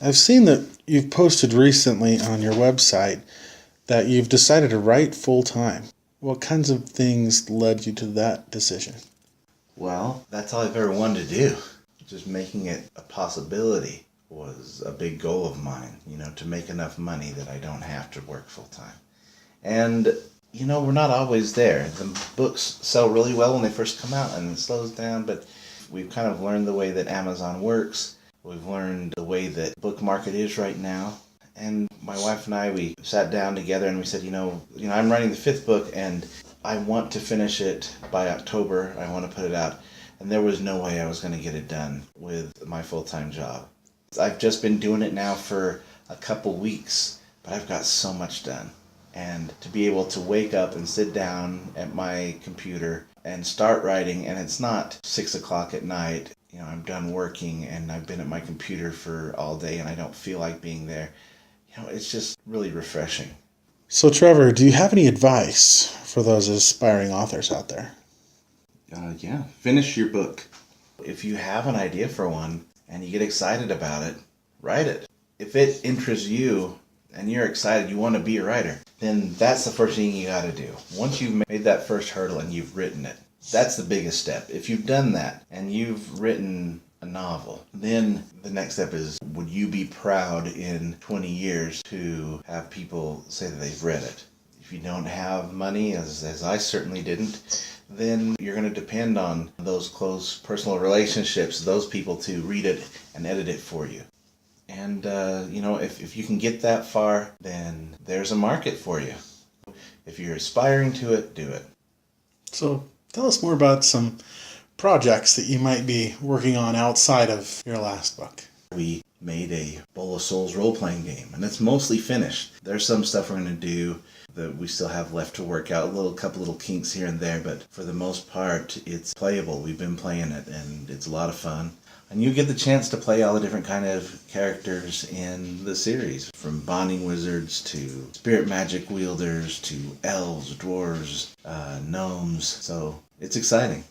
I've seen that you've posted recently on your website that you've decided to write full-time. What kinds of things led you to that decision? Well, that's all I've ever wanted to do. Just making it a possibility was a big goal of mine, to make enough money that I don't have to work full-time. And, we're not always there. The books sell really well when they first come out and it slows down, but we've kind of learned the way that Amazon works. We've learned the way that the book market is right now. And my wife and I, we sat down together and we said, I'm writing the 5th book and I want to finish it by October. I want to put it out. And there was no way I was going to get it done with my full-time job. I've just been doing it now for a couple weeks, but I've got so much done. And to be able to wake up and sit down at my computer and start writing, and it's not 6 o'clock at night, I'm done working and I've been at my computer for all day and I don't feel like being there. It's just really refreshing. So, Trevor, do you have any advice for those aspiring authors out there? Yeah, finish your book. If you have an idea for one and you get excited about it, write it. If it interests you and you're excited, you want to be a writer, then that's the first thing you got to do. Once you've made that first hurdle and you've written it, that's the biggest step. If you've done that and you've written a novel, then the next step is, would you be proud in 20 years to have people say that they've read it? If you don't have money, as I certainly didn't, then you're going to depend on those close personal relationships, those people to read it and edit it for you. And, if you can get that far, then there's a market for you. If you're aspiring to it, do it. So, tell us more about some projects that you might be working on outside of your last book. We made a Bowl of Souls role-playing game, and it's mostly finished. There's some stuff we're going to do that we still have left to work out, a couple little kinks here and there, but for the most part, it's playable. We've been playing it, and it's a lot of fun. And you get the chance to play all the different kind of characters in the series, from bonding wizards to spirit magic wielders to elves, dwarves, gnomes. So it's exciting.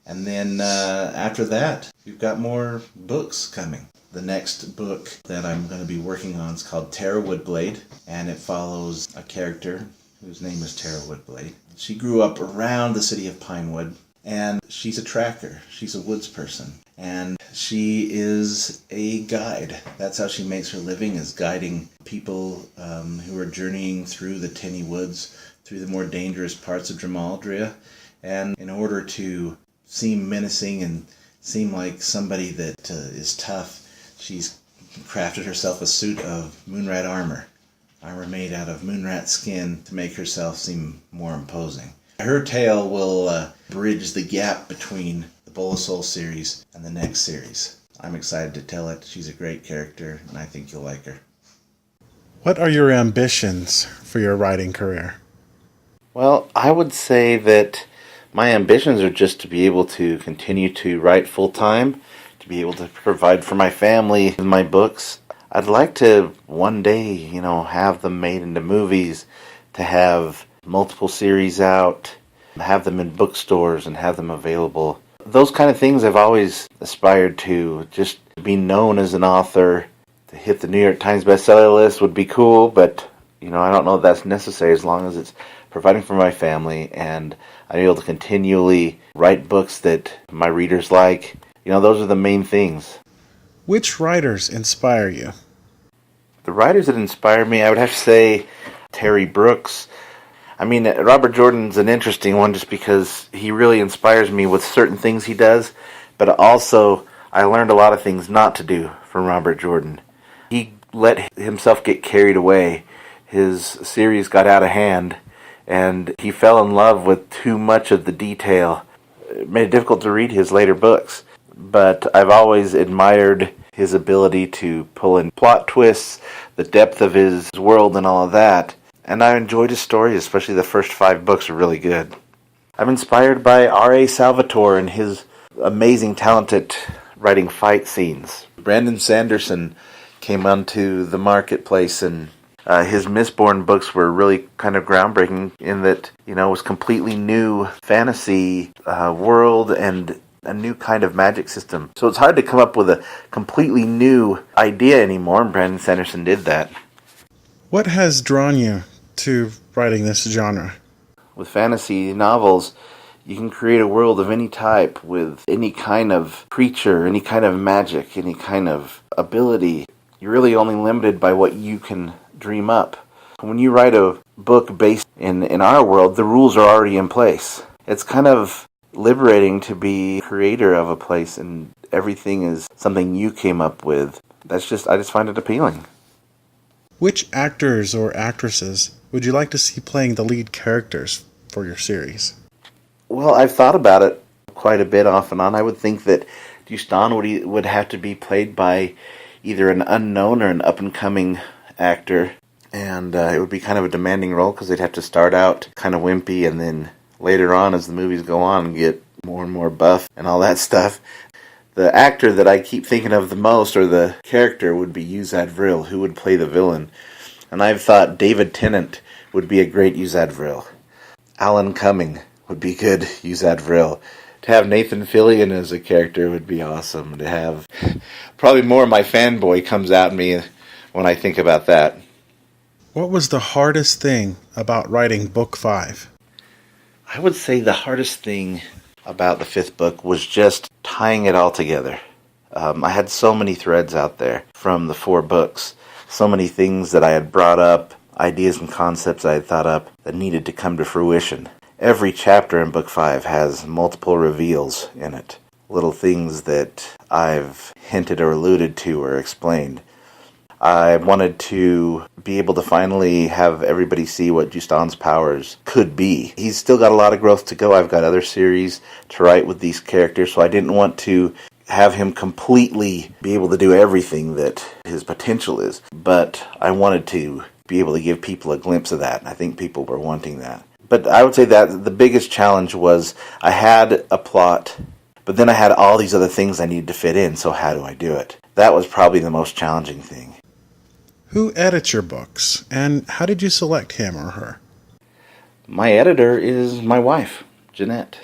And then after that, we've got more books coming. The next book that I'm going to be working on is called Tara Woodblade, and it follows a character whose name is Tara Woodblade. She grew up around the city of Pinewood, and she's a tracker. She's a woods person, and she is a guide. That's how she makes her living, is guiding people who are journeying through the Tinny Woods, through the more dangerous parts of Dramaldria. And in order to seem menacing and seem like somebody that is tough, she's crafted herself a suit of moonrat armor made out of moonrat skin to make herself seem more imposing. Her tale will bridge the gap between the Bowl of Souls series and the next series. I'm excited to tell it. She's a great character, and I think you'll like her. What are your ambitions for your writing career? Well, I would say that my ambitions are just to be able to continue to write full-time, to be able to provide for my family with my books. I'd like to one day, have them made into movies, to have multiple series out, have them in bookstores and have them available. Those kind of things I've always aspired to. Just be known as an author, to hit the New York Times bestseller list would be cool, but I don't know if that's necessary as long as it's providing for my family and I'm able to continually write books that my readers like. Those are the main things. Which writers inspire you? The writers that inspire me, I would have to say Terry Brooks. Robert Jordan's an interesting one just because he really inspires me with certain things he does, but also I learned a lot of things not to do from Robert Jordan. He let himself get carried away. His series got out of hand, and he fell in love with too much of the detail. It made it difficult to read his later books, but I've always admired his ability to pull in plot twists, the depth of his world and all of that. And I enjoyed his stories, especially the first 5 books are really good. I'm inspired by R.A. Salvatore and his amazing talent at writing fight scenes. Brandon Sanderson came onto the marketplace, and his Mistborn books were really kind of groundbreaking in that, it was completely new fantasy world, and a new kind of magic system. So it's hard to come up with a completely new idea anymore, and Brandon Sanderson did that. What has drawn you to writing this genre? With fantasy novels, you can create a world of any type with any kind of creature, any kind of magic, any kind of ability. You're really only limited by what you can dream up. When you write a book based in our world, the rules are already in place. It's kind of liberating to be creator of a place and everything is something you came up with. I just find it appealing. Which actors or actresses would you like to see playing the lead characters for your series? Well, I've thought about it quite a bit off and on. I would think that Dustan would have to be played by either an unknown or an up-and-coming actor. And it would be kind of a demanding role because they'd have to start out kind of wimpy and then later on as the movies go on get more and more buff and all that stuff. The actor that I keep thinking of the most, or the character, would be Yuzad Vril, who would play the villain. And I've thought David Tennant would be a great Yuzad Vril. Alan Cumming would be good Yuzad Vril. To have Nathan Fillion as a character would be awesome. To have... Probably more of my fanboy comes out in me when I think about that. What was the hardest thing about writing book 5? I would say the hardest thing about the 5th book was just tying it all together. I had so many threads out there from the 4 books, so many things that I had brought up, ideas and concepts I had thought up that needed to come to fruition. Every chapter in book 5 has multiple reveals in it, little things that I've hinted or alluded to or explained. I wanted to be able to finally have everybody see what Dustan's powers could be. He's still got a lot of growth to go. I've got other series to write with these characters, so I didn't want to have him completely be able to do everything that his potential is. But I wanted to be able to give people a glimpse of that, and I think people were wanting that. But I would say that the biggest challenge was I had a plot, but then I had all these other things I needed to fit in, so how do I do it? That was probably the most challenging thing. Who edits your books, and how did you select him or her? My editor is my wife, Jeanette.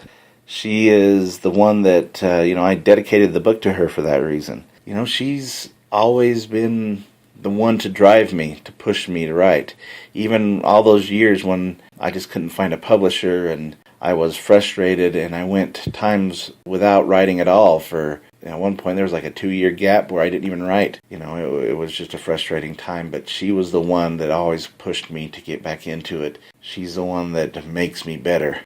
She is the one that, I dedicated the book to her for that reason. She's always been the one to drive me, to push me to write. Even all those years when I just couldn't find a publisher and I was frustrated and I went times without writing at all for... At one point, there was like a 2-year gap where I didn't even write. It was just a frustrating time, but she was the one that always pushed me to get back into it. She's the one that makes me better.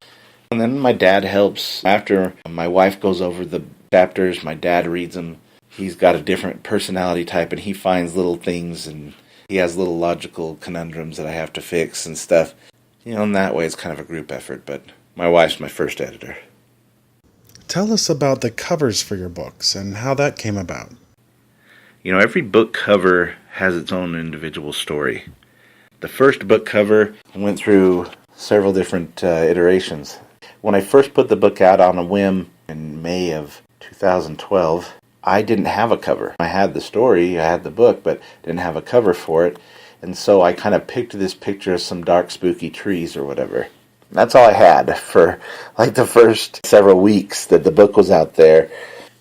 And then my dad helps. After my wife goes over the chapters, my dad reads them. He's got a different personality type, and he finds little things, and he has little logical conundrums that I have to fix and stuff. In that way, it's kind of a group effort, but my wife's my first editor. Tell us about the covers for your books and how that came about. Every book cover has its own individual story. The first book cover went through several different iterations. When I first put the book out on a whim in May of 2012, I didn't have a cover. I had the story, I had the book, but didn't have a cover for it. And so I kind of picked this picture of some dark, spooky trees or whatever. That's all I had for like the first several weeks that the book was out there.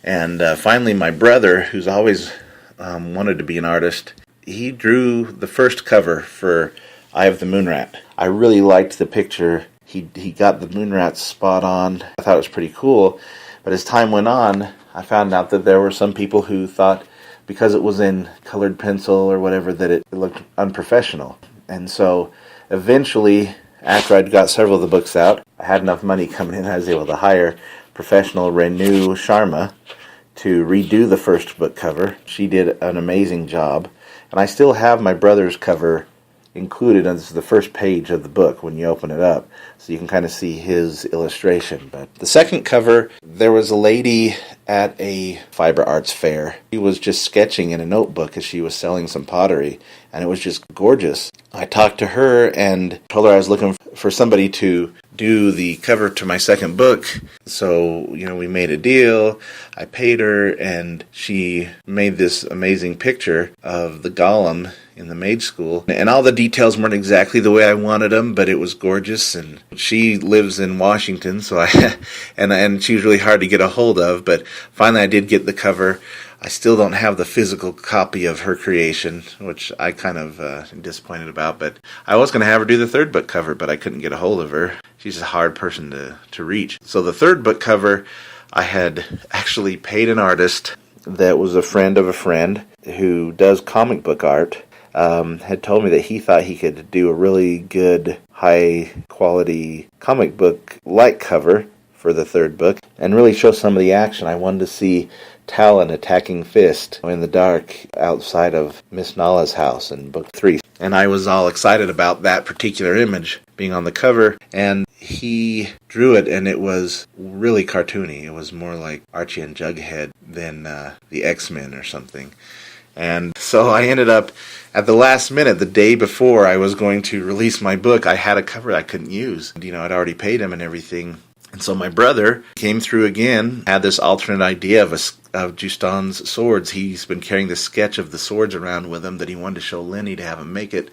And finally my brother, who's always wanted to be an artist, he drew the first cover for Eye of the Moonrat. I really liked the picture. He got the moonrat spot on. I thought it was pretty cool. But as time went on, I found out that there were some people who thought because it was in colored pencil or whatever that it looked unprofessional. And so eventually... After I'd got several of the books out, I had enough money coming in, I was able to hire professional Renu Sharma to redo the first book cover. She did an amazing job. And I still have my brother's cover included as the first page of the book when you open it up. So you can kind of see his illustration. But the second cover, there was a lady at a fiber arts fair. She was just sketching in a notebook as she was selling some pottery. And it was just gorgeous. I talked to her and told her I was looking for somebody to do the cover to my second book. So, we made a deal. I paid her, and she made this amazing picture of the golem in the mage school. And all the details weren't exactly the way I wanted them, but it was gorgeous. And she lives in Washington, so and she was really hard to get a hold of. But finally, I did get the cover. I still don't have the physical copy of her creation, which I kind of am disappointed about. But I was going to have her do the third book cover, but I couldn't get a hold of her. She's a hard person to reach. So the third book cover, I had actually paid an artist that was a friend of a friend who does comic book art. Had told me that he thought he could do a really good, high-quality comic book-like cover for the third book and really show some of the action. I wanted to see Talon attacking Fist in the dark outside of Miss Nala's house in book 3. And I was all excited about that particular image being on the cover, and he drew it, and it was really cartoony. It was more like Archie and Jughead than the X-Men or something. And so I ended up, at the last minute, the day before I was going to release my book, I had a cover I couldn't use. I'd already paid him and everything. And so my brother came through again, had this alternate idea of Justan's swords. He's been carrying this sketch of the swords around with him that he wanted to show Lenny to have him make it.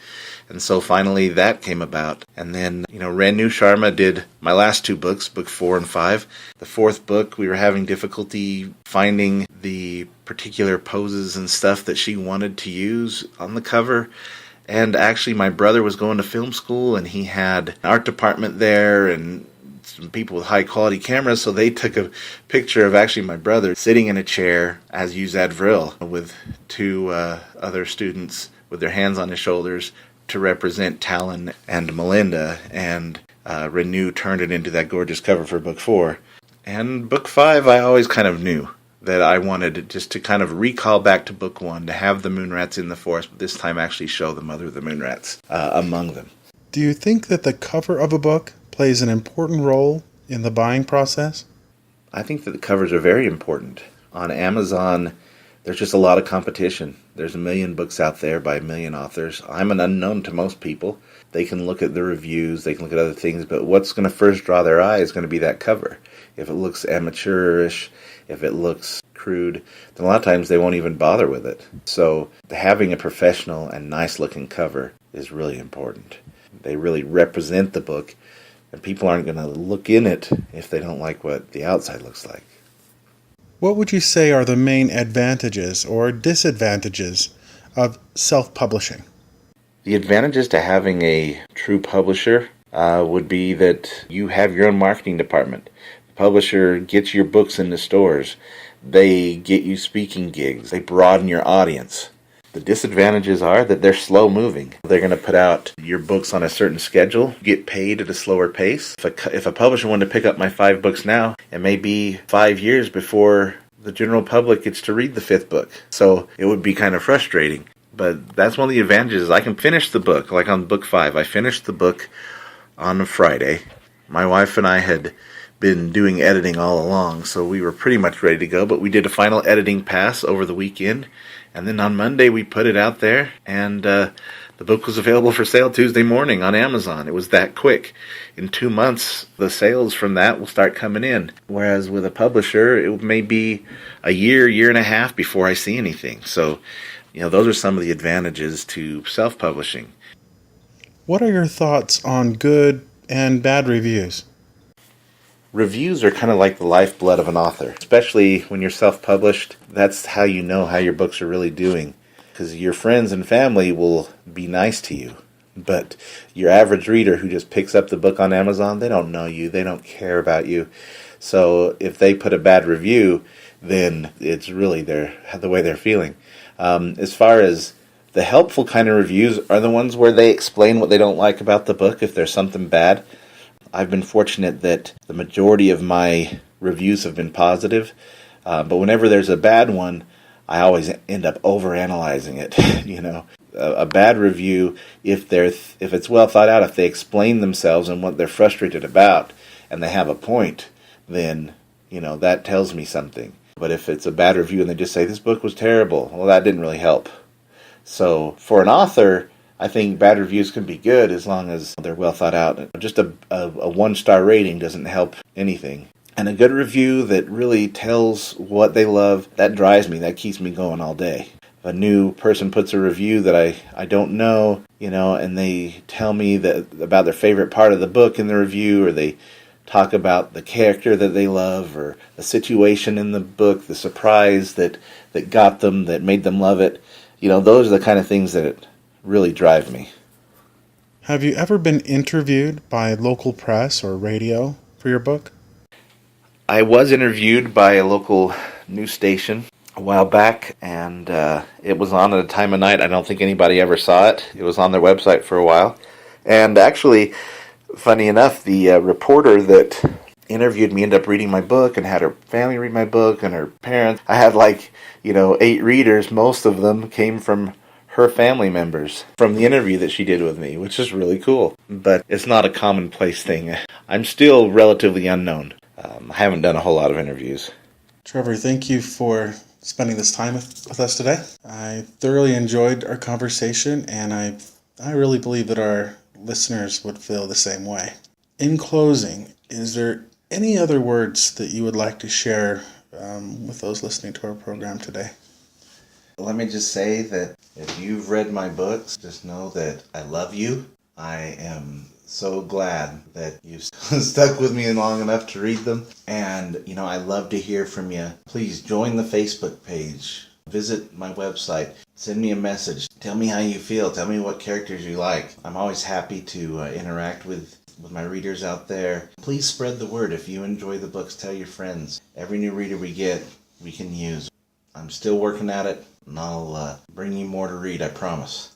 And so finally that came about. And then, Renu Sharma did my last 2 books, book 4 and 5. The 4th book, we were having difficulty finding the particular poses and stuff that she wanted to use on the cover. And actually my brother was going to film school, and he had an art department there and some people with high quality cameras, so they took a picture of actually my brother sitting in a chair as Uzad Vril with 2 other students with their hands on his shoulders to represent Talon and Melinda, and Renu turned it into that gorgeous cover for book 4. And book 5 I always kind of knew that I wanted just to kind of recall back to book 1, to have the Moonrats in the forest, but this time actually show the mother of the Moonrats among them. Do you think that the cover of a book plays an important role in the buying process? I think that the covers are very important. On Amazon, there's just a lot of competition. There's 1 million books out there by 1 million authors. I'm an unknown to most people. They can look at the reviews, they can look at other things, but what's going to first draw their eye is going to be that cover. If it looks amateurish, if it looks crude, then a lot of times they won't even bother with it. So having a professional and nice looking cover is really important. They really represent the book, and people aren't going to look in it if they don't like what the outside looks like. What would you say are the main advantages or disadvantages of self-publishing? The advantages to having a true publisher would be that you have your own marketing department. The publisher gets your books into stores. They get you speaking gigs. They broaden your audience. The disadvantages are that they're slow moving. They're going to put out your books on a certain schedule, get paid at a slower pace. If a publisher wanted to pick up my 5 books now, it may be 5 years before the general public gets to read the 5th book. So it would be kind of frustrating. But that's one of the advantages. I can finish the book, like on book 5. I finished the book on a Friday. My wife and I had been doing editing all along, so we were pretty much ready to go, but we did a final editing pass over the weekend. And then on Monday, we put it out there, and the book was available for sale Tuesday morning on Amazon. It was that quick. In 2 months, the sales from that will start coming in. Whereas with a publisher, it may be a year and a half before I see anything. So, those are some of the advantages to self-publishing. What are your thoughts on good and bad reviews? Reviews are kind of like the lifeblood of an author, especially when you're self-published. That's how you know how your books are really doing, because your friends and family will be nice to you. But your average reader who just picks up the book on Amazon, they don't know you, they don't care about you. So if they put a bad review, then it's really the way they're feeling. As far as the helpful kind of reviews are the ones where they explain what they don't like about the book, if there's something bad. I've been fortunate that the majority of my reviews have been positive, but whenever there's a bad one, I always end up overanalyzing it. A bad review, if it's well thought out, if they explain themselves and what they're frustrated about, and they have a point, then that tells me something. But if it's a bad review and they just say this book was terrible, well, that didn't really help. So for an author, I think bad reviews can be good as long as they're well thought out. Just a one-star rating doesn't help anything. And a good review that really tells what they love, that drives me. That keeps me going all day. If a new person puts a review that I don't know, and they tell me that about their favorite part of the book in the review, or they talk about the character that they love, or a situation in the book, the surprise that got them, that made them love it, those are the kind of things that really drive me. Have you ever been interviewed by local press or radio for your book? I was interviewed by a local news station a while back, and it was on at a time of night. I don't think anybody ever saw it. It was on their website for a while. And actually, funny enough, the reporter that interviewed me ended up reading my book and had her family read my book and her parents. I had 8 readers. Most of them came from her family members from the interview that she did with me, which is really cool. But it's not a commonplace thing. I'm still relatively unknown. I haven't done a whole lot of interviews. Trevor, thank you for spending this time with us today. I thoroughly enjoyed our conversation, and I really believe that our listeners would feel the same way. In closing, is there any other words that you would like to share with those listening to our program today? Let me just say that if you've read my books, just know that I love you. I am so glad that you've stuck with me long enough to read them. And, I love to hear from you. Please join the Facebook page. Visit my website. Send me a message. Tell me how you feel. Tell me what characters you like. I'm always happy to interact with my readers out there. Please spread the word. If you enjoy the books, tell your friends. Every new reader we get, we can use. I'm still working at it, and I'll bring you more to read, I promise.